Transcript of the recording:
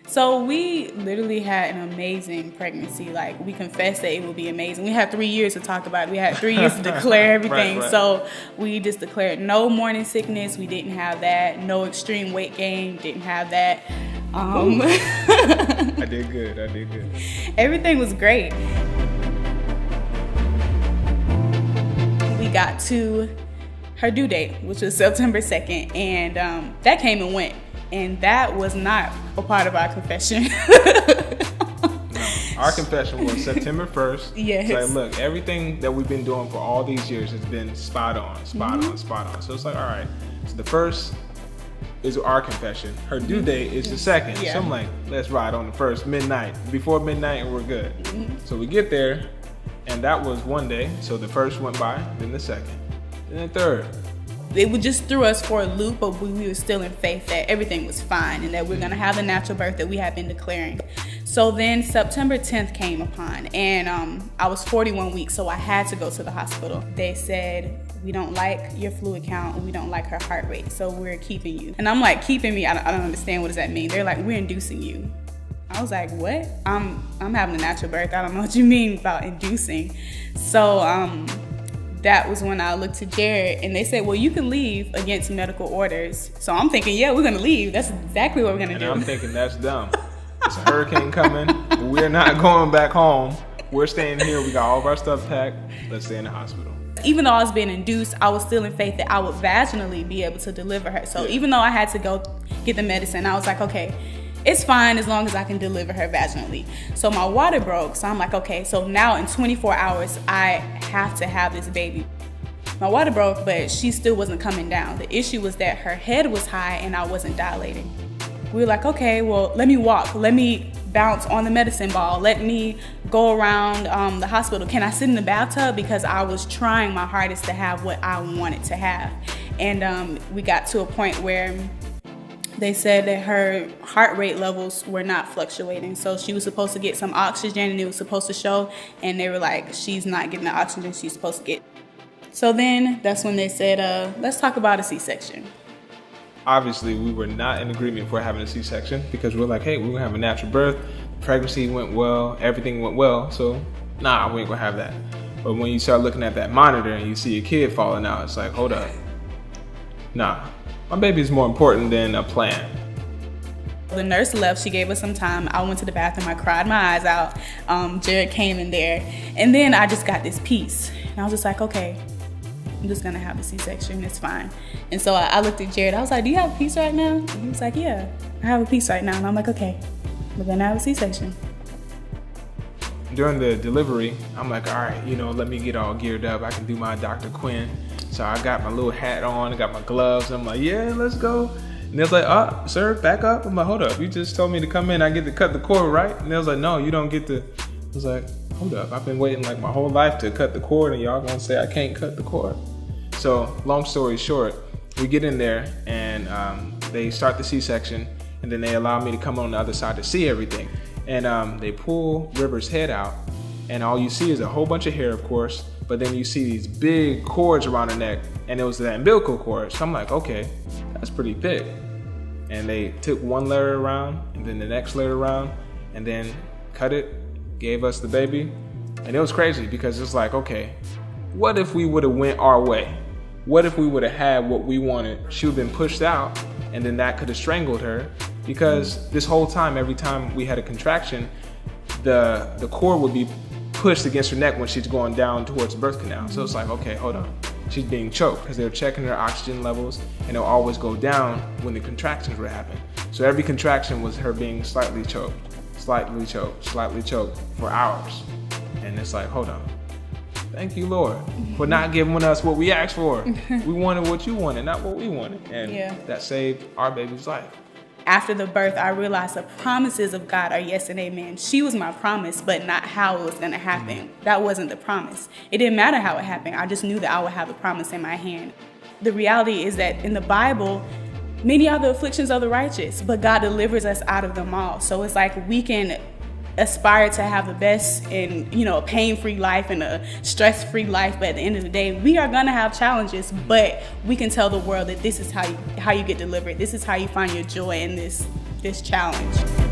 So we literally had an amazing pregnancy. Like, we confessed that it would be amazing. We had 3 years to talk about it. We had 3 years to declare everything. Right. So we just declared no morning sickness. We didn't have that. No extreme weight gain. Didn't have that. I did good. Everything was great. We got to her due date, which was September 2nd, and that came and went. And that was not a part of our confession. Our confession was September 1st. Yes. It's like, look, everything that we've been doing for all these years has been spot on. So it's like, all right. So the first is our confession. Her due date is the second. Yeah. So I'm like, let's ride on the first, midnight. Before midnight, and we're good. So we get there, and that was one day. So the first went by, then the second, then the third. It would just threw us for a loop, but we were still in faith that everything was fine and that we're going to have the natural birth that we had been declaring. So then September 10th came upon, and I was 41 weeks, so I had to go to the hospital. They said, we don't like your fluid count and we don't like her heart rate, so we're keeping you. And I'm like, keeping me? I don't understand. What does that mean? They're like, we're inducing you. I was like, what? I'm having a natural birth. I don't know what you mean about inducing. So that was when I looked to Jerred, and they said, well, you can leave against medical orders. So I'm thinking, yeah, we're going to leave. That's exactly what we're going to do. And I'm thinking, that's dumb. It's a hurricane coming. We're not going back home. We're staying here. We got all of our stuff packed. Let's stay in the hospital. Even though I was being induced, I was still in faith that I would vaginally be able to deliver her. So even though I had to go get the medicine, I was like, okay, it's fine as long as I can deliver her vaginally. So my water broke, so I'm like, okay, so now in 24 hours, I have to have this baby. My water broke, but she still wasn't coming down. The issue was that her head was high and I wasn't dilating. We were like, okay, well, let me walk. Let me bounce on the medicine ball. Let me go around the hospital. Can I sit in the bathtub? Because I was trying my hardest to have what I wanted to have. And we got to a point where they said that her heart rate levels were not fluctuating. So she was supposed to get some oxygen and it was supposed to show. And they were like, she's not getting the oxygen she's supposed to get. So then that's when they said, let's talk about a C-section. Obviously, we were not in agreement for having a C-section because we're like, hey, we're going to have a natural birth. The pregnancy went well. Everything went well. So, nah, we ain't going to have that. But when you start looking at that monitor and you see a kid falling out, it's like, hold up. Nah. My baby is more important than a plan. The nurse left. She gave us some time. I went to the bathroom. I cried my eyes out. Jerred came in there. And then I just got this peace. And I was just like, okay, I'm just going to have a C-section. It's fine. And so I looked at Jerred. I was like, do you have a peace right now? And he was like, yeah, I have a peace right now. And I'm like, okay, we're going to have a C-section. During the delivery, I'm like, all right, let me get all geared up. I can do my Dr. Quinn. So I got my little hat on, I got my gloves. I'm like, yeah, let's go. And they was like, sir, back up. I'm like, hold up. You just told me to come in. I get to cut the cord, right? And they was like, no, you don't get to. I was like, hold up. I've been waiting like my whole life to cut the cord, and y'all gonna say I can't cut the cord. So long story short, we get in there and they start the C-section, and then they allow me to come on the other side to see everything. And they pull River's head out, and all you see is a whole bunch of hair, of course. But then you see these big cords around her neck, and it was the umbilical cord. So I'm like, okay, that's pretty thick. And they took one layer around, and then the next layer around, and then cut it, gave us the baby. And it was crazy because it's like, okay, what if we would have went our way? What if we would have had what we wanted? She would have been pushed out, and then that could have strangled her. Because this whole time, every time we had a contraction, the cord would be pushed against her neck when she's going down towards the birth canal. So it's like, okay, hold on. She's being choked because they're checking her oxygen levels, and it'll always go down when the contractions were happening. So every contraction was her being slightly choked for hours. And it's like, hold on. Thank you, Lord, for not giving us what we asked for. We wanted what you wanted, not what we wanted. And that saved our baby's life. After the birth, I realized the promises of God are yes and amen. She was my promise, but not how it was going to happen. That wasn't the promise. It didn't matter how it happened. I just knew that I would have the promise in my hand. The reality is that in the Bible, many are the afflictions of the righteous, but God delivers us out of them all. So it's like we can aspire to have the best and a pain-free life and a stress-free life, but at the end of the day we are going to have challenges, but we can tell the world that this is how you get delivered. This is how you find your joy in this challenge.